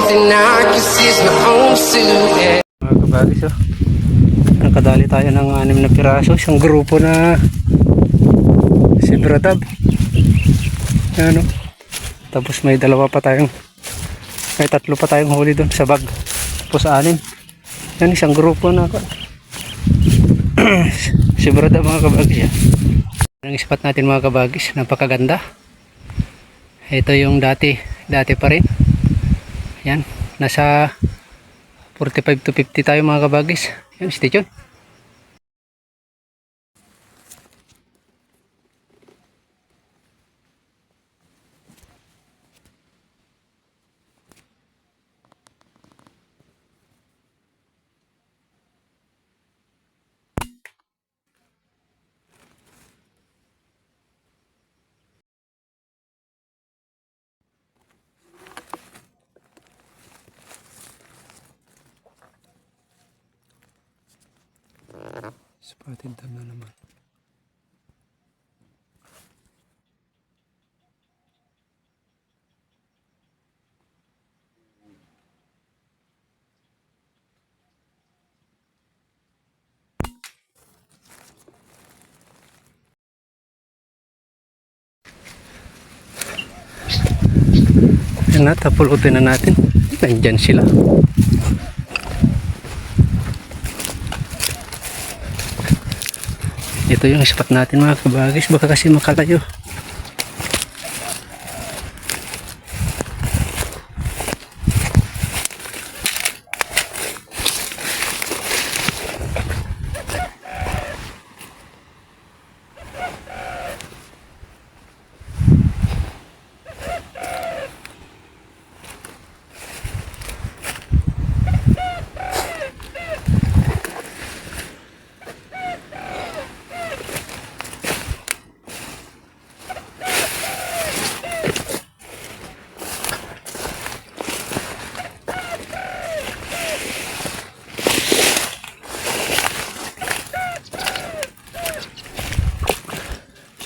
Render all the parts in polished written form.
thing I can see is my own silhouette. Mga kabagis, oh. Nakadali tayo ng 6 na piraso. Isang grupo na Sibratab. Ano? Tapos may tatlo pa tayong huli doon sa bag. Tapos 6. Yan, isang grupo na Sibratab mga kabagis. Ang spot natin mga kabagis, napakaganda. Ito yung dati pa rin. Yan, nasa 45 to 50 tayo mga kabagis. Yan, stay tuned. Spotted dam na naman. Yan na, tapulutin na natin. Nandyan sila. Ito yung spot natin mga kabagis, baka kasi makalayo.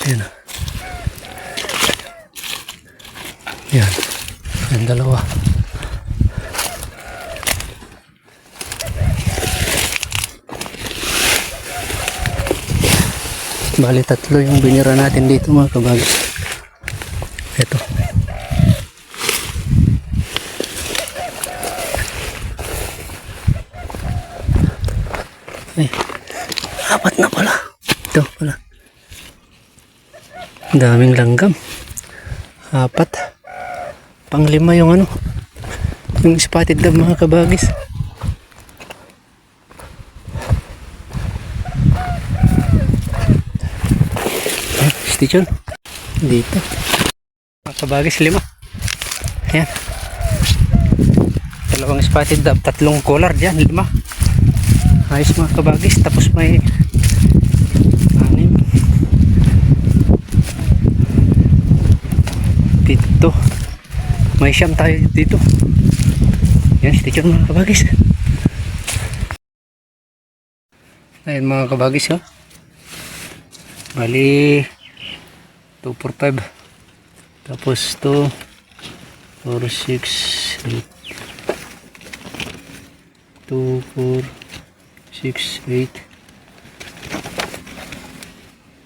Yan. Yan. Yan dalawa. Bali 3 yung binira natin dito mga kabagis. Ito. Ay, 4 na pala. Ito pala. Daming langgam. 4. Pang-5 yung yung spotted dam mga kabagis. Station dito mga kabagis, 5. Yan, 2 spotted dam, 3 collar dyan, 5. Ayos mga kabagis. Tapos may 7, may 9 tayo dito. Yan, station mga kabagis. Ayun mga kabagis, oh. Bali 2, 4, 5. Tapos 2, 4, 6, 8. 2, 4, 6, 8.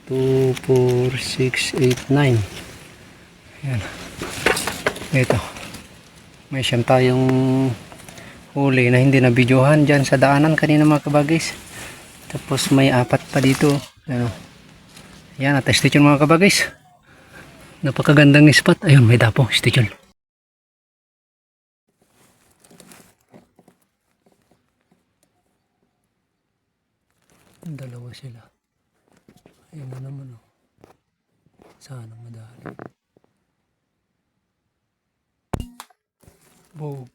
2, 4, 6, 8, 9. Yan. Ito. May 9 tayong huli na hindi na videohan dyan sa daanan kanina mga kabagis. Tapos may 4 pa dito. Ano. Yan, at station mga kabagis. Napakagandang spot. Ayun, may dapo. Station. Dalawa sila. Ayun na naman, oh. Sana madali. Bog.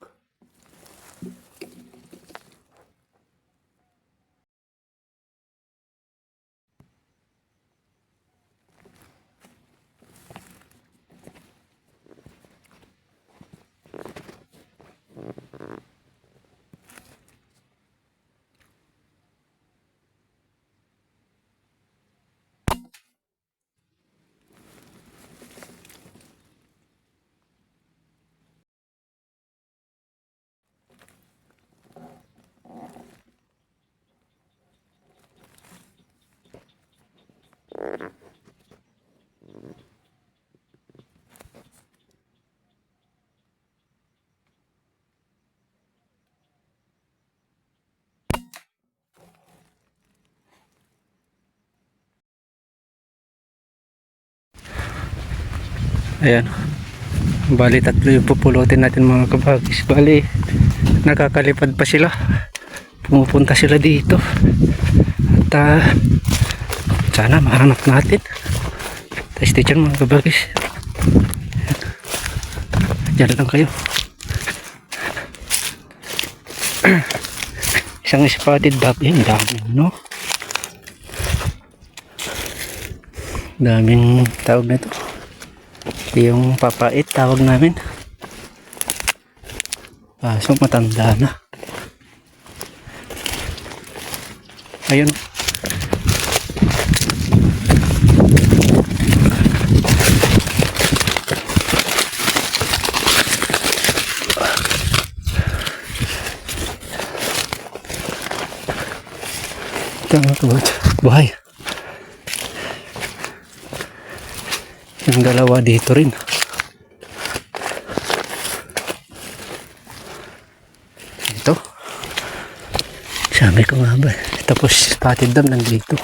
Ayan. Bali 3 yung pupulutin natin mga kabagis. Bali nakakalipad pa sila. Pumupunta sila dito. At sana mahanap natin. Stay dyan mga kabagis. Diyan lang kayo. Isang spotted dove. Yan, dami, no? Daming tawag na ito. Yung papait tawag namin. So matanda na. Ayun. Tama to, buhay. Yung dalawa dito rin. Ito. Sabi ko nga ba. Tapos spotted dam nandito.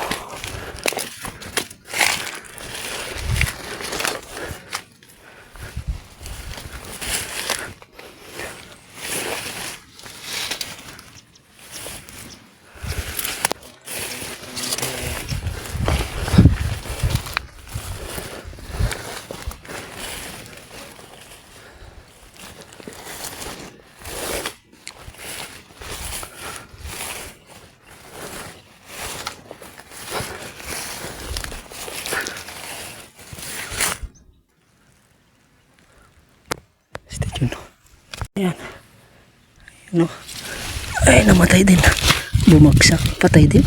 Ayan. Ayan o. Ay, namatay din. Bumagsak. Patay din.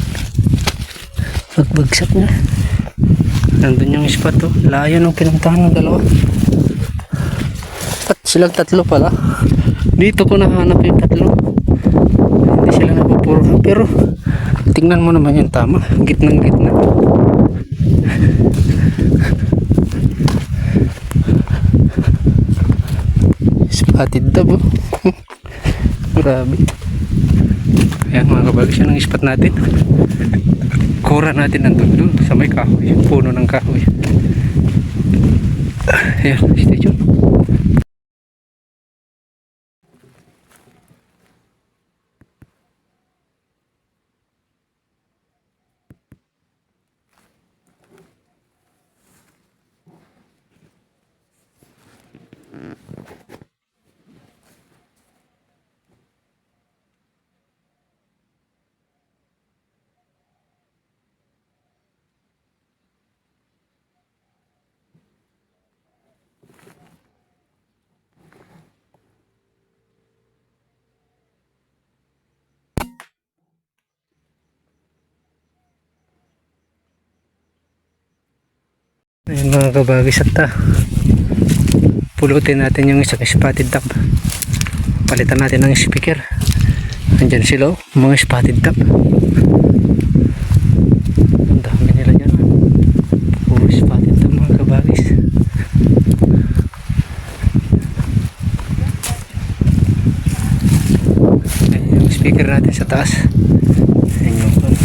Pagbagsak na. Nandun yung spot o. Layo nung pinuntahan ng dalawa. At silang 3 pala. Dito ko nahanap yung 3. Hindi sila napupuro. Pero, tingnan mo naman yung tama. Gitnang-gitna. Spotted dove oh. Grabe. Ayan mga kabagis, yan ang spot natin. Kura natin nandun dun sa may kahoy, puno ng kahoy. Ayan, stay tuned. Ayan mga kabagis, at pulutin natin yung isang spotted dove. Palitan natin ng speaker. Andyan sila mga spotted dove. Ang dami nila dyan. Puro spotted dove mga kabagis. Ayan yung speaker natin sa taas. Ayan yung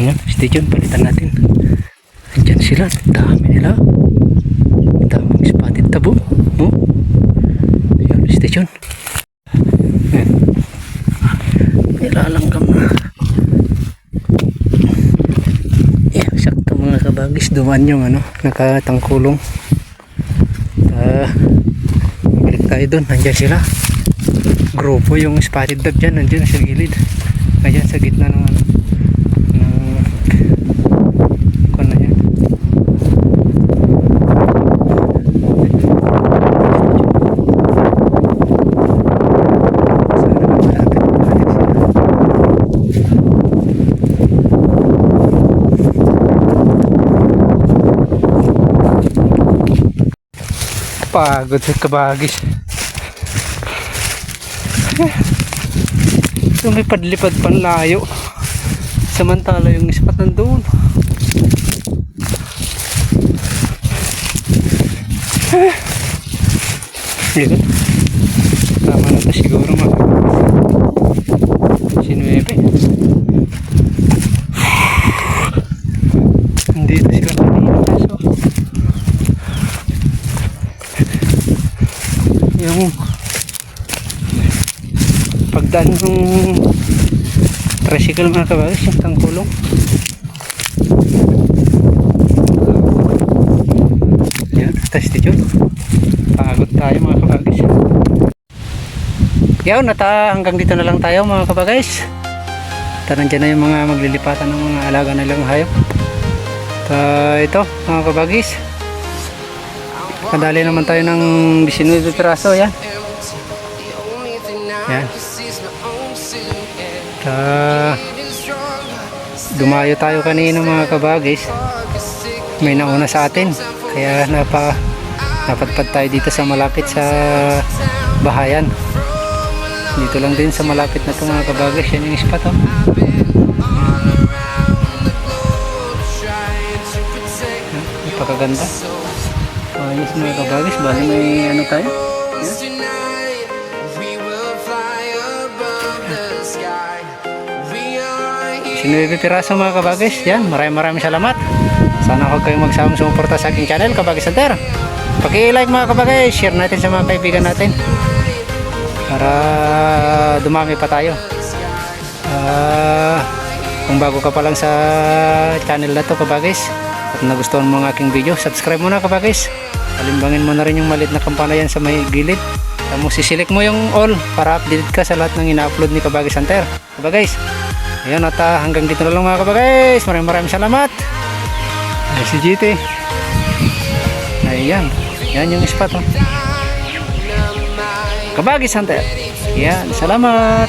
ayan, stay tuned, palitan natin. Andyan sila, dami nila. Daming spotted tabo. Oh. Ayan, station. Ayan. Nilalanggam na. Ayan, sakto mga kabagis. Duman yung ano, nakatangkulong. Balik tayo dun. Andyan sila. Grupo yung spotted dove dyan. Andyan sa gilid. Andyan sa gitna ng ano. Pagod sa kabagis. Lumipad-lipad pan layo. Samantala yung spot nandoon. Yan. Tama na ito siguro mga sinuebe. Hindi ito sila kanina. So daan ng tricycle mga kabagis, yung tangkulong. Yan, altitude. Pagod tayo mga kabagis. Yan, hanggang dito na lang tayo mga kabagis. Nandiyan na yung mga maglilipatan ng mga alaga nilang hayop. Ito mga kabagis, kadali naman tayo ng 19 piraso. Yan. Yan. Dumayo tayo kanina mga kabagis, may nauna sa atin, kaya napadpad tayo dito sa malapit sa bahayan. Dito lang din sa malapit na ito mga kabagis. Yan yung spot, oh. Napakaganda. Ayos mga kabagis. Bali may ano tayo. Sinuwi piraso mga kabagis. Yan, maraming salamat. Sana huwag kayong magsamang sumuporta sa aking channel, Kabagis Hunter. Paki-like mga kabagis, share natin sa mga kaibigan natin para dumami pa tayo. Kung bago ka pa lang sa channel na to kabagis at nagustuhan mo ang aking video, subscribe mo na kabagis. Alimbangin mo na rin yung maliit na kampana yan sa may gilid. Tapos siselect mo yung all para updated ka sa lahat ng ina-upload ni Kabagis Hunter. Kabagis, ayan, at hanggang dito na lang mga kabagis. Maraming salamat. Ay, si GT. Ayan, yan yung spot, oh. Kabagis Hunter. Yan, salamat.